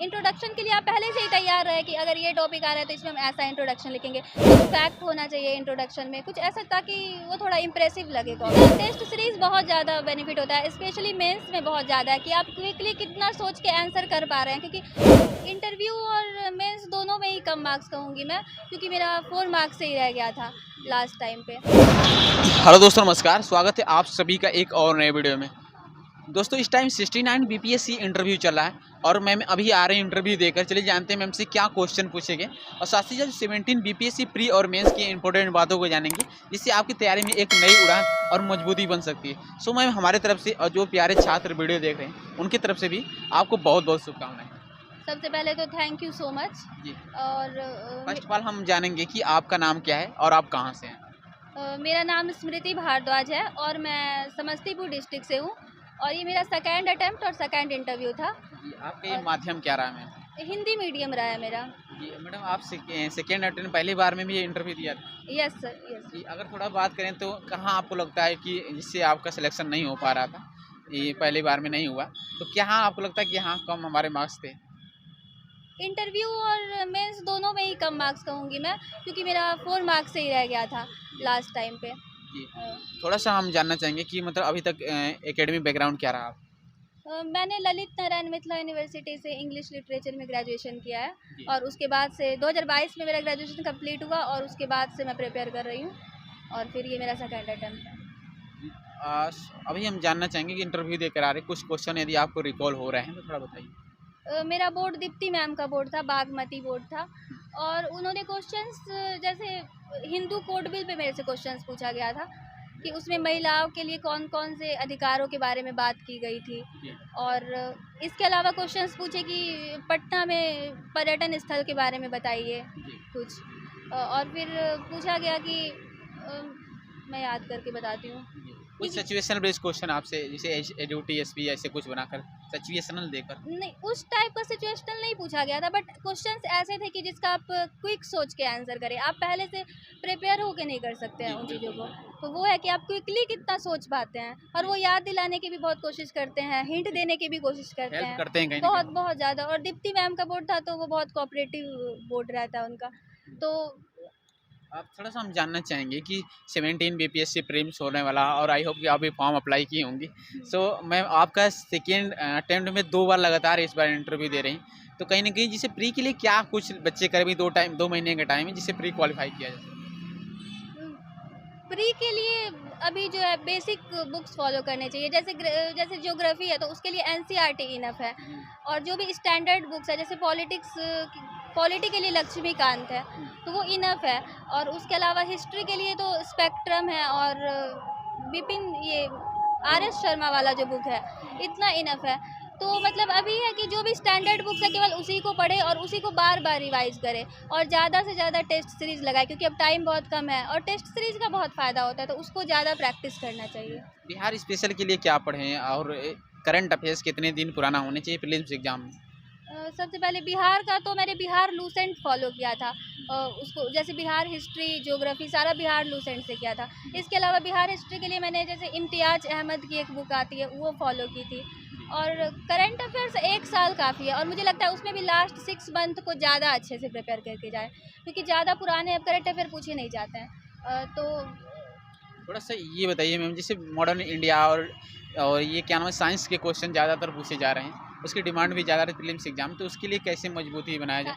Introduction के लिए आप पहले से ही तैयार रहे कि अगर ये टॉपिक आ रहा है तो इसमें हम ऐसा इंट्रोडक्शन लिखेंगे, कुछ फैक्ट होना चाहिए इंट्रोडक्शन में, कुछ ऐसा ताकि वो थोड़ा इंप्रेसिव लगे। टेस्ट सीरीज बहुत ज़्यादा बेनिफिट होता है, स्पेशली मेंस में बहुत ज़्यादा है कि आप क्विकली कितना सोच के आंसर कर पा रहे हैं, क्योंकि इंटरव्यू और मेंस दोनों में ही कम मार्क्स कहूँगी मैं, क्योंकि मेरा 4 मार्क्स से ही रह गया था लास्ट टाइम पे। हेलो दोस्तों, नमस्कार। स्वागत है आप सभी का एक और नए वीडियो में। दोस्तों, इस टाइम 69 बीपीएससी इंटरव्यू चल रहा है और मैम अभी आ रहे हैं इंटरव्यू देकर। चलिए जानते हैं मैम से क्या क्वेश्चन पूछे गए और साथ ही साथ 17 बीपीएससी प्री और मेंस की इंपॉर्टेंट बातों को जानेंगे, जिससे आपकी तैयारी में एक नई उड़ान और मजबूती बन सकती है। सो मैम, हमारे तरफ से और जो प्यारे छात्र वीडियो देख रहे हैं उनकी तरफ से भी आपको बहुत बहुत शुभकामनाएं। सबसे पहले तो थैंक यू सो मच। जी, और फर्स्ट ऑफ ऑल हम जानेंगे कि आपका नाम क्या है और आप कहाँ से हैं। मेरा नाम स्मृति भारद्वाज है और मैं समस्तीपुर डिस्ट्रिक्ट से हूँ, और ये मेरा सेकेंड अटेम्प्ट और सेकेंड इंटरव्यू था। जी, आपका ये और माध्यम क्या रहा मैम? हिंदी मीडियम रहा है मेरा। जी मैडम, आप सेकेंड अटेम्प्ट पहली बार में भी ये इंटरव्यू दिया था? Yes sir, yes. जी, अगर थोड़ा बात करें तो कहाँ आपको लगता है कि जिससे आपका सिलेक्शन नहीं हो पा रहा था, ये पहली बार में नहीं हुआ, तो क्या हाँ आपको लगता है कि यहाँ कम हमारे मार्क्स थे? इंटरव्यू और मेंस दोनों में ही कम मार्क्स कहूँगी मैं, क्योंकि मेरा 4 मार्क्स से ही रह गया था लास्ट टाइम पे। जी, थोड़ा-सा हम जानना चाहेंगे कि मतलब अभी तक एकेडमिक बैकग्राउंड क्या रहा? मैंने ललित नारायण मिथिला यूनिवर्सिटी से इंग्लिश लिटरेचर में ग्रेजुएशन किया है, जी। और उसके बाद से 2022 में मेरा ग्रेजुएशन कंप्लीट हुआ, और उसके बाद से मैं प्रिपेयर कर रही हूँ, और फिर ये मेरा सेकेंड अटेम्प्ट है। जी, अभी हम जानना चाहेंगे कि इंटरव्यू देकर आ रहे कुछ क्वेश्चन यदि आपको रिकॉल हो रहे हैं तो थोड़ा बताइए? मेरा बोर्ड दीप्ति मैम का बोर्ड था, बागमती बोर्ड था, और उन्होंने क्वेश्चंस जैसे हिंदू कोड बिल पे मेरे से क्वेश्चंस पूछा गया था कि उसमें महिलाओं के लिए कौन कौन से अधिकारों के बारे में बात की गई थी। जी। और इसके अलावा क्वेश्चंस पूछे कि पटना में पर्यटन स्थल के बारे में बताइए जी। कुछ। और फिर पूछा गया कि मैं याद करके बताती हूँ। जी, कुछ सिचुएशनल बेस्ड क्वेश्चन आपसे, जैसे एडीओटी एसपी ऐसे कुछ बनाकर सिचुएशनल देकर? नहीं, उस टाइप का सिचुएशनल नहीं पूछा गया था, बट क्वेश्चंस ऐसे थे कि जिसका आप क्विक सोच के आंसर करें। आप पहले से प्रिपेयर होके नहीं कर सकते हैं जी, उन चीज़ों को। बिल्कुल। तो वो है कि आप क्विकली कितना सोच पाते हैं, और वो याद दिलाने की भी बहुत कोशिश करते हैं, हिंट देने की भी कोशिश करते हेल्प हैं। करते हैं कहीं न बहुत कहीं। बहुत ज़्यादा। और दीप्ति मैम का बोर्ड था तो वो बहुत कोऑपरेटिव बोर्ड रहता है उनका। तो आप थोड़ा-सा हम जानना चाहेंगे कि 17 बीपीएससी प्रीलिम्स होने वाला और आई होप कि आप भी फॉर्म अप्लाई की होंगी। सो मैम, आपका सेकेंड अटेम्प्ट में 2 बार लगातार इस बार इंटरव्यू दे रही हैं। तो कहीं न कहीं जिसे प्री के लिए क्या कुछ बच्चे करें, अभी 2 महीने का टाइम है जिससे प्री क्वालीफाई किया जाए? प्री के लिए अभी जो है बेसिक बुक्स फॉलो करने चाहिए, जैसे ज्योग्राफी है तो उसके लिए एनसीईआरटी इनफ है। और जो भी स्टैंडर्ड बुक्स है, जैसे पॉलिटी के लिए लक्ष्मीकांत है, तो वो इनफ है। और उसके अलावा हिस्ट्री के लिए तो स्पेक्ट्रम है, और विपिन ये आर एस शर्मा वाला जो बुक है, इतना इनफ है। तो मतलब अभी है कि जो भी स्टैंडर्ड बुक्स है केवल उसी को पढ़े और उसी को बार बार रिवाइज करे, और ज़्यादा से ज़्यादा टेस्ट सीरीज़ लगाए, क्योंकि अब टाइम बहुत कम है और टेस्ट सीरीज़ का बहुत फ़ायदा होता है, तो उसको ज़्यादा प्रैक्टिस करना चाहिए। बिहार स्पेशल के लिए क्या पढ़ें और करंट अफेयर्स कितने दिन पुराना होने चाहिए प्रीलिम्स एग्जाम में? सबसे पहले बिहार का तो मैंने बिहार लूसेंट फॉलो किया था। उसको जैसे बिहार हिस्ट्री ज्योग्राफी सारा बिहार लूसेंट से किया था। इसके अलावा बिहार हिस्ट्री के लिए मैंने जैसे इम्तियाज़ अहमद की एक बुक आती है वो फॉलो की थी। और करंट अफेयर्स 1 साल काफ़ी है, और मुझे लगता है उसमें भी लास्ट 6 मंथ को ज़्यादा अच्छे से प्रिपेयर करके जाए, क्योंकि ज़्यादा पुराने अब करंट अफेयर पूछे नहीं जाते हैं। तो थोड़ा-सा ये बताइए मैम, जैसे मॉडर्न इंडिया और ये क्या नाम है, साइंस के क्वेश्चन ज़्यादातर पूछे जा रहे हैं, उसकी डिमांड भी ज़्यादा है प्रीलिम्स एग्जाम, तो उसके लिए कैसे मजबूती बनाया जाए?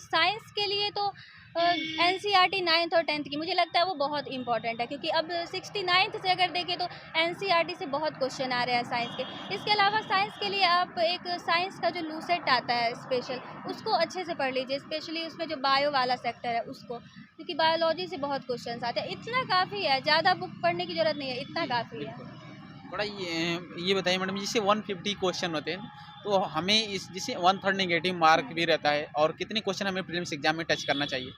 साइंस के लिए तो एनसीईआरटी 9th और 10th की मुझे लगता है वो बहुत इंपॉर्टेंट है, क्योंकि अब 69th से अगर देखें तो एनसीईआरटी से बहुत क्वेश्चन आ रहे हैं साइंस के। इसके अलावा साइंस के लिए आप एक साइंस का जो लूसेट आता है स्पेशल, उसको अच्छे से पढ़ लीजिए, स्पेशली उसमें जो बायो वाला सेक्टर है उसको, क्योंकि बायोलॉजी से बहुत क्वेश्चन आते हैं। इतना काफ़ी है, ज़्यादा बुक पढ़ने की ज़रूरत नहीं है, इतना काफ़ी है। बिल्कुल। थोड़ा ये बताइए मैडम, जैसे 150 क्वेश्चन होते हैं, तो हमें इस जैसे 1/3 नेगेटिव मार्क भी रहता है और कितने क्वेश्चन हमें प्रीलिम्स एग्जाम में टच करना चाहिए?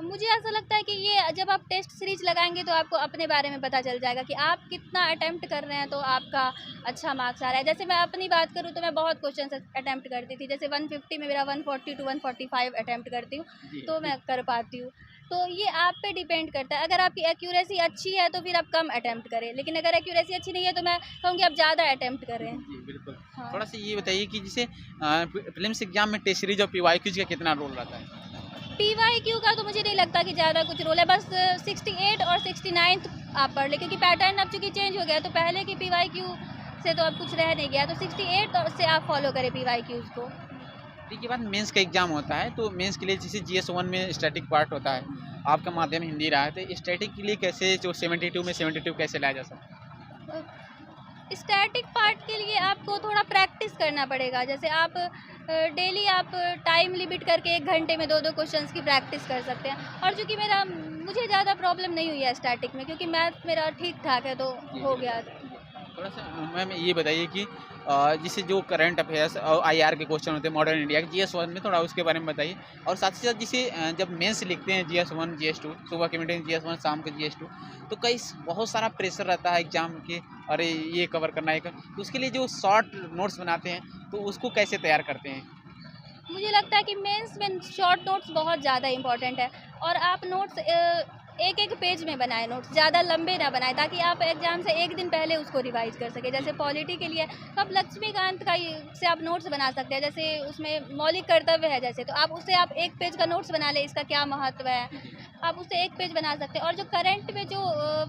मुझे ऐसा लगता है कि ये जब आप टेस्ट सीरीज लगाएंगे तो आपको अपने बारे में पता चल जाएगा कि आप कितना अटेम्प्ट कर रहे हैं, तो आपका अच्छा मार्क्स आ रहा है। जैसे मैं अपनी बात करूँ तो मैं बहुत क्वेश्चन अटेम्प्ट करती थी, जैसे 150 में मेरा 140 to 145 अटेम्प्ट करती हूँ, जी। तो मैं कर पाती हूँ। तो ये आप पे डिपेंड करता है, अगर आपकी एक्यूरेसी अच्छी है तो फिर आप कम अटेम्प्ट करें, लेकिन अगर एक्यूरेसी अच्छी नहीं है तो मैं कहूँगी आप ज़्यादा अटेम्प्ट करें। जी, बिल्कुल। हाँ। हाँ। थोड़ा सा ये बताइए कि जैसे प्रीलिम्स एग्जाम में टेस्ट सीरीज और पीवाईक्यूज का कितना रोल रहता है? PYQ का तो मुझे नहीं लगता कि ज़्यादा कुछ रोल है, बस 68 और 69 आप पढ़ लें, क्योंकि पैटर्न अब चूँकि चेंज हो गया, तो पहले की PYQ से तो अब कुछ रह नहीं गया, तो 68 और से आप फॉलो करें PYQs को। इसके बाद मेंस का एग्जाम होता है, तो मेंस के लिए जैसे GS1 में स्टैटिक पार्ट होता है, आपका माध्यम हिंदी रहा है, तो स्टैटिक के लिए कैसे जो 72 में 72 कैसे लाया जा सकता है? स्टैटिक पार्ट के लिए आपको थोड़ा प्रैक्टिस करना पड़ेगा, जैसे आप डेली आप टाइम लिमिट करके 1 घंटे में 2-2 क्वेश्चंस की प्रैक्टिस कर सकते हैं। और चूँकि मुझे ज़्यादा प्रॉब्लम नहीं हुई है स्टैटिक में, क्योंकि मैथ मेरा ठीक-ठाक है, तो हो गया। थोड़ा सा मैम ये बताइए कि जैसे जो करंट अफेयर्स और IR के क्वेश्चन होते हैं मॉडर्न इंडिया के GS1 में, थोड़ा उसके बारे में बताइए। और साथ ही साथ जैसे जब मेंस लिखते हैं GS1 GS2, सुबह की मीटिंग GS1, शाम को GS2, तो कई बहुत सारा प्रेशर रहता है एग्जाम के, अरे ये कवर करना है, तो उसके लिए जो शॉर्ट नोट्स बनाते हैं तो उसको कैसे तैयार करते हैं? मुझे लगता है कि मेंस में शॉर्ट नोट्स बहुत ज़्यादा इम्पोर्टेंट है, और आप नोट्स एक पेज में बनाएं, नोट्स ज़्यादा लंबे ना बनाएं, ताकि आप एग्जाम से 1 दिन पहले उसको रिवाइज कर सकें। जैसे पॉलिटी के लिए तो आप लक्ष्मीकांत का से आप नोट्स बना सकते हैं, जैसे उसमें मौलिक कर्तव्य है, जैसे तो आप उससे आप 1 पेज का नोट्स बना लें, इसका क्या महत्व है, आप उससे 1 पेज बना सकते हैं। और जो करंट में जो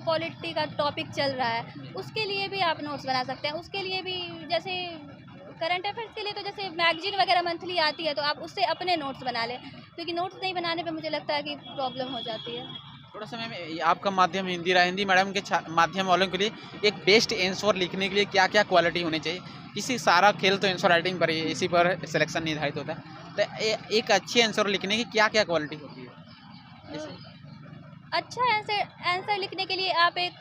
पॉलिटी का टॉपिक चल रहा है, उसके लिए भी आप नोट्स बना सकते हैं। उसके लिए भी जैसे करंट अफेयर्स के लिए तो जैसे मैगजीन वगैरह मंथली आती है, तो आप उससे अपने नोट्स बना लें, क्योंकि नोट्स नहीं बनाने पे मुझे लगता है कि प्रॉब्लम हो जाती है। थोड़ा सा मैम आपका माध्यम हिंदी रहा, हिंदी मैडम के माध्यम वालों के लिए एक बेस्ट आंसर लिखने के लिए क्या क्या क्वालिटी होनी चाहिए? किसी सारा खेल तो आंसर राइटिंग पर ही, इसी पर सिलेक्शन निर्धारित होता है, तो एक अच्छे आंसर लिखने की क्या क्या क्वालिटी होती है? जैसे अच्छा आंसर लिखने के लिए आप एक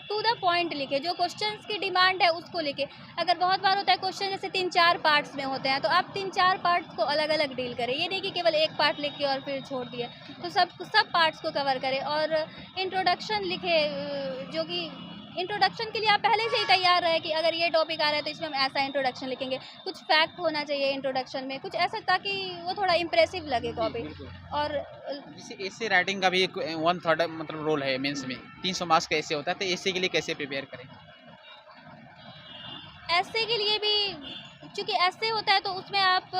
टू द पॉइंट लिखें, जो क्वेश्चंस की डिमांड है उसको लिखें। अगर बहुत बार होता है क्वेश्चन जैसे 3-4 पार्ट्स में होते हैं, तो आप 3-4 पार्ट्स को अलग अलग डील करें, ये नहीं कि केवल एक पार्ट लिख के और फिर छोड़ दिए। तो सब पार्ट्स को कवर करें। और इंट्रोडक्शन लिखें, जो कि इंट्रोडक्शन के लिए आप पहले से ही तैयार रहे कि अगर ये टॉपिक आ रहा है तो इसमें हम ऐसा इंट्रोडक्शन लिखेंगे, कुछ फैक्ट होना चाहिए इंट्रोडक्शन में, कुछ ऐसा, ताकि वो थोड़ा इम्प्रेसिव लगे टॉपिक। बिल्कुल। और जैसे एसे राइटिंग का भी एक 1/3 मतलब रोल है मेंस में, 300 मार्क्स का एसे होता है, तो एसे के लिए कैसे प्रिपेयर करें? ऐसे के लिए भी, चूँकि ऐसे होता है तो उसमें आप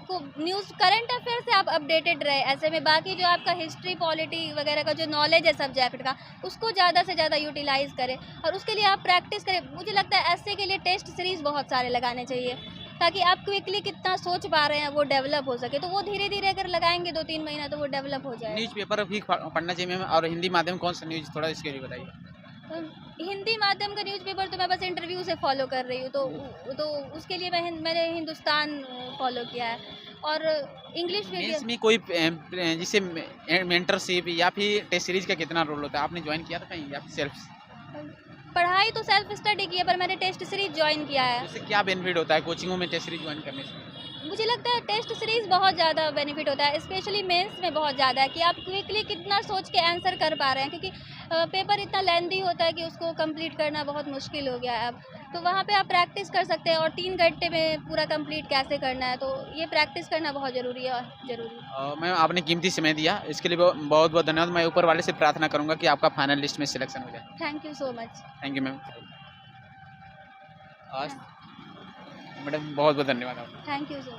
को न्यूज़ करंट अफेयर से आप अपडेटेड रहे। ऐसे में बाकी जो आपका हिस्ट्री पॉलिटी वगैरह का जो नॉलेज है सब्जेक्ट का, उसको ज़्यादा से ज़्यादा यूटिलाइज़ करें, और उसके लिए आप प्रैक्टिस करें। मुझे लगता है ऐसे के लिए टेस्ट सीरीज़ बहुत सारे लगाने चाहिए, ताकि आप क्विकली कितना सोच पा रहे हैं वो डेवलप हो सके। तो वो धीरे धीरे अगर लगाएंगे 2-3 महीना, तो वो डेवलप हो जाएगा। न्यूज़पेपर भी पढ़ना चाहिए मैम, और हिंदी माध्यम कौन सा न्यूज़, थोड़ा इसके लिए बताइए। हिंदी माध्यम का न्यूज़पेपर तो मैं बस इंटरव्यू से फॉलो कर रही हूँ, तो उसके लिए मैंने हिंदुस्तान फॉलो किया है। और इंग्लिश मेंस मीडियम में कोई जैसे मेंटरशिप या फिर टेस्ट सीरीज का कितना रोल होता है? आपने ज्वाइन किया था कहीं या सेल्फ? पढ़ाई तो सेल्फ स्टडी की है, पर मैंने टेस्ट सीरीज ज्वाइन किया है। उससे क्या बेनिफिट होता है कोचिंगों में टेस्ट सीरीज ज्वाइन करने से? मुझे लगता है टेस्ट सीरीज़ बहुत ज़्यादा बेनिफिट होता है, स्पेशली मेंस में बहुत ज़्यादा है, कि आप क्विकली कितना सोच के आंसर कर पा रहे हैं, क्योंकि पेपर इतना लेंदी होता है कि उसको कंप्लीट करना बहुत मुश्किल हो गया है अब। तो वहाँ पे आप प्रैक्टिस कर सकते हैं, और 3 घंटे में पूरा कंप्लीट कैसे करना है, तो ये प्रैक्टिस करना बहुत ज़रूरी है। मैम आपने कीमती समय दिया, इसके लिए बहुत बहुत धन्यवाद। मैं ऊपर वाले से प्रार्थना करूँगा कि आपका फाइनल लिस्ट में सिलेक्शन हो जाए। Thank you so much. Thank you ma'am. आज मैडम बहुत बहुत धन्यवाद आपका। Thank you so